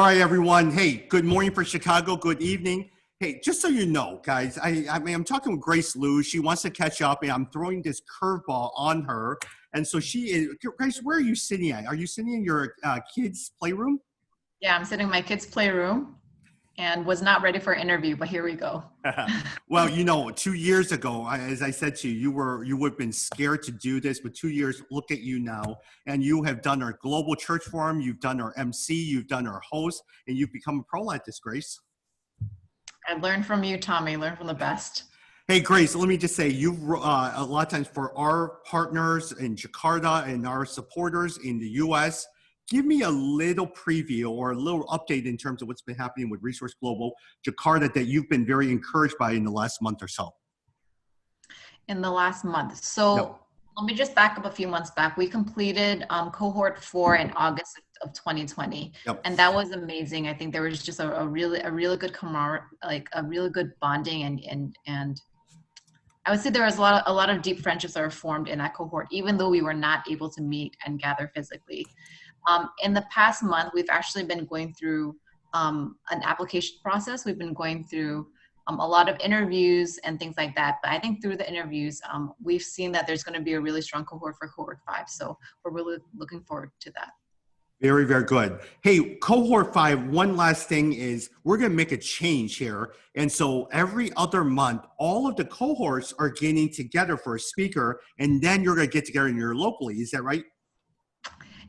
right, everyone. Hey, good morning for Chicago. Good evening. Hey, just so you know, guys, I'm talking with Grace Liu. She wants to catch up, and I'm throwing this curveball on her. And so she is, Grace, where are you sitting at? Are you sitting in your kids' playroom? Yeah, I'm sitting in my kids' playroom and was not ready for an interview, but here we go. Well, you know, 2 years ago, as I said to you, you would have been scared to do this, but 2 years, look at you now. And you have done our global church forum, you've done our MC, you've done our host, and you've become a pro at this, Grace. I learned from you, Tommy, learn from the best. Hey, Grace, let me just say, you've a lot of times for our partners in Jakarta and our supporters in the US, give me a little preview or a little update in terms of what's been happening with Resource Global Jakarta that you've been very encouraged by in the last month or so. In the last month. So Yep. Let me just back up a few months back. We completed cohort 4 in August of 2020. Yep. And that was amazing. I think there was just a really good a really good bonding and I would say there was a lot of deep friendships that were formed in that cohort, even though we were not able to meet and gather physically. In the past month, we've actually been going through an application process. We've been going through a lot of interviews and things like that. But I think through the interviews, we've seen that there's going to be a really strong cohort for cohort 5. So we're really looking forward to that. Very, very good. Hey, cohort 5, one last thing is we're going to make a change here. And so every other month, all of the cohorts are getting together for a speaker, and then you're going to get together in your locally. Is that right?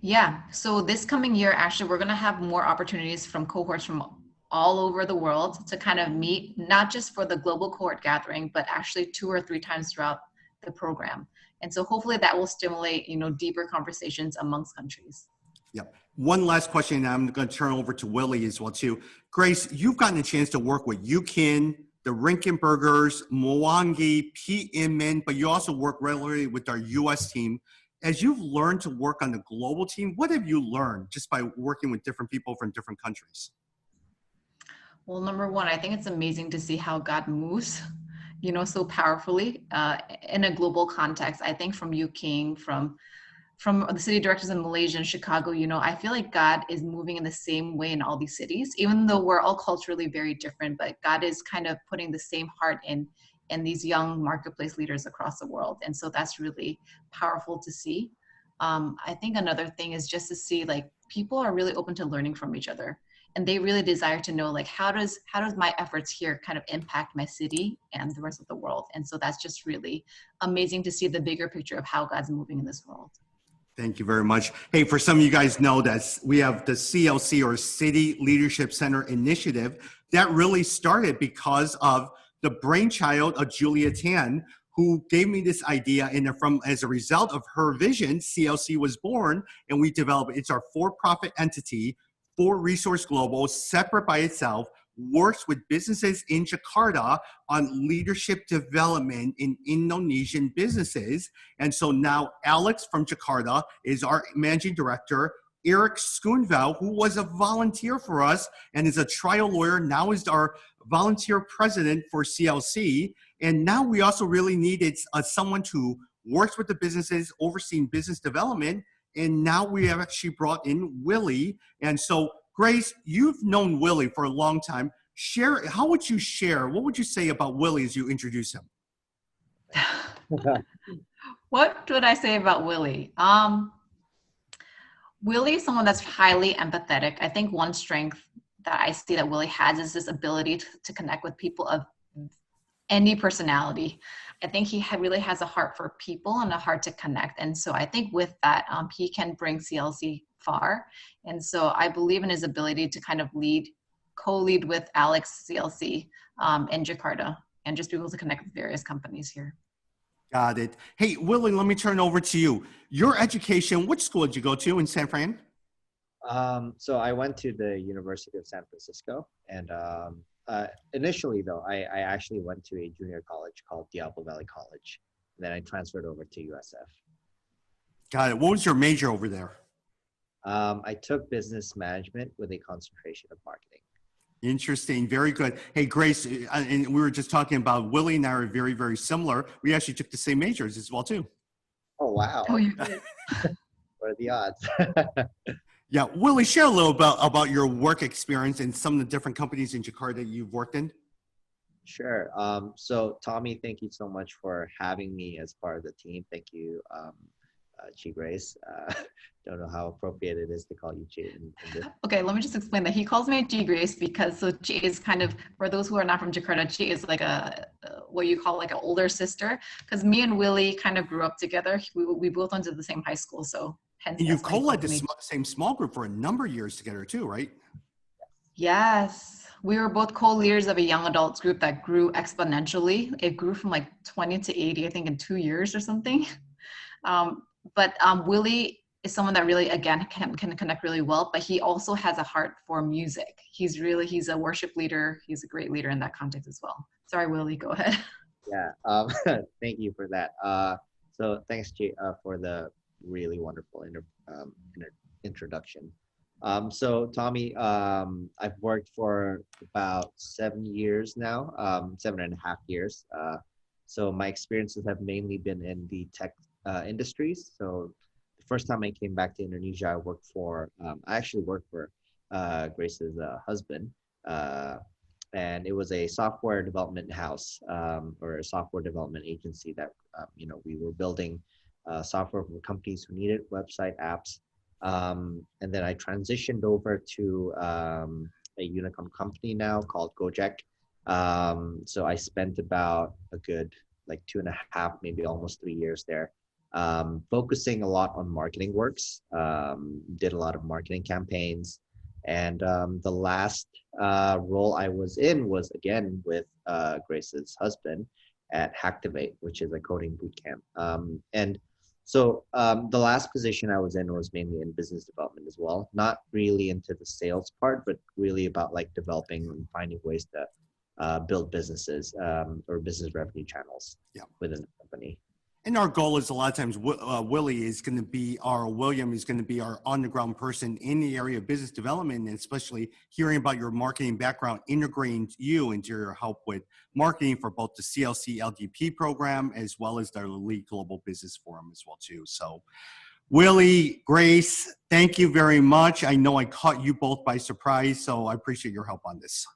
Yeah. So this coming year, actually, we're going to have more opportunities from cohorts from all over the world to kind of meet, not just for the global cohort gathering, but actually 2 or 3 times throughout the program. And so hopefully that will stimulate, deeper conversations amongst countries. Yep. One last question, and I'm going to turn over to Willie as well too. Grace, you've gotten a chance to work with Yukin, the Rinkenbergers, Mwangi, P. Inman, but you also work regularly with our U.S. team. As you've learned to work on the global team, what have you learned just by working with different people from different countries? Well, number one, I think it's amazing to see how God moves, so powerfully in a global context. I think from you, King, from the city directors in Malaysia and Chicago, I feel like God is moving in the same way in all these cities, even though we're all culturally very different, but God is kind of putting the same heart in these young marketplace leaders across the world. And so that's really powerful to see. I think another thing is just to see like people are really open to learning from each other. And they really desire to know, like, how does my efforts here kind of impact my city and the rest of the world? And so that's just really amazing to see the bigger picture of how God's moving in this world. Thank you very much. Hey, for some of you guys know that we have the CLC or City Leadership Center initiative that really started because of the brainchild of Julia Tan, who gave me this idea, and as a result of her vision, CLC was born, and we developed, it's our for-profit entity for Resource Global, separate by itself, works with businesses in Jakarta on leadership development in Indonesian businesses. And so now Alex from Jakarta is our managing director. Eric Schoonveld, who was a volunteer for us and is a trial lawyer, now is our volunteer president for CLC. And now we also really needed someone who works with the businesses, overseeing business development. And now we have actually brought in Willie. And so, Grace, you've known Willie for a long time. What would you say about Willie as you introduce him? What would I say about Willie? Willie is someone that's highly empathetic. I think one strength that I see that Willie has is this ability to connect with people of any personality. I think he really has a heart for people and a heart to connect. And so I think with that, he can bring CLC far. And so I believe in his ability to kind of co-lead with Alex CLC in Jakarta and just be able to connect with various companies here. Got it. Hey, Willie, let me turn over to you. Your education, which school did you go to in San Fran? So I went to the University of San Francisco, and initially though, I actually went to a junior college called Diablo Valley College. And then I transferred over to USF. Got it. What was your major over there? I took business management with a concentration of marketing. Interesting. Very good. Hey, Grace, and we were just talking about Willie and I are very, very similar. We actually took the same majors as well, too. Oh, wow. Oh, you did. What are the odds? Yeah, Willie, share a little about your work experience and some of the different companies in Jakarta you've worked in. Sure. So Tommy, thank you so much for having me as part of the team. Thank you, Chi Grace. Don't know how appropriate it is to call you Chi in this. Okay, let me just explain that. He calls me G Grace because so G is kind of, for those who are not from Jakarta, G is like what you call like an older sister. Because me and Willie kind of grew up together. We both went to the same high school, so hence And you've that's why he co-led calls the me. same small group for a number of years together too, right? Yes, we were both co-leaders of a young adults group that grew exponentially. It grew from like 20 to 80, I think, in 2 years or something. But Willie is someone that really, again, can connect really well, but he also has a heart for music. He's a worship leader. He's a great leader in that context as well. Sorry, Willie, go ahead. Yeah. Thank you for that. So thanks, Chi, for the really wonderful introduction. So Tommy, I've worked for about 7 years now, 7.5 years. So my experiences have mainly been in the tech industries. So the first time I came back to Indonesia, I actually worked for Grace's husband. And it was a software development house or a software development agency that, we were building software for companies who needed website apps. And then I transitioned over to a unicorn company now called Gojek. So I spent about a good like 2.5, maybe almost 3 years there, focusing a lot on marketing works, did a lot of marketing campaigns. And the last role I was in was again with Grace's husband at Hacktivate, which is a coding bootcamp. And so the last position I was in was mainly in business development as well, not really into the sales part, but really about like developing and finding ways to build businesses or business revenue channels within the company. And our goal is a lot of times William is going to be our on-the-ground person in the area of business development, and especially hearing about your marketing background, integrating you into your help with marketing for both the CLC LDP program as well as the Elite Global Business Forum as well too. So Willie, Grace, thank you very much. I know I caught you both by surprise, so I appreciate your help on this.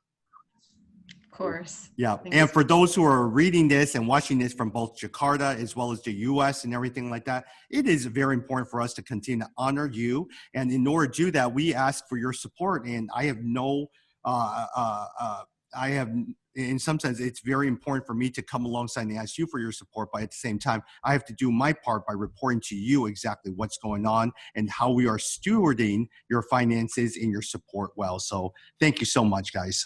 Of course. Yeah, Thank and you. for those who are reading this and watching this from both Jakarta as well as the US and everything like that, it is very important for us to continue to honor you. And in order to do that, we ask for your support. And I have in some sense, it's very important for me to come alongside and ask you for your support. But at the same time, I have to do my part by reporting to you exactly what's going on and how we are stewarding your finances and your support well. So thank you so much, guys.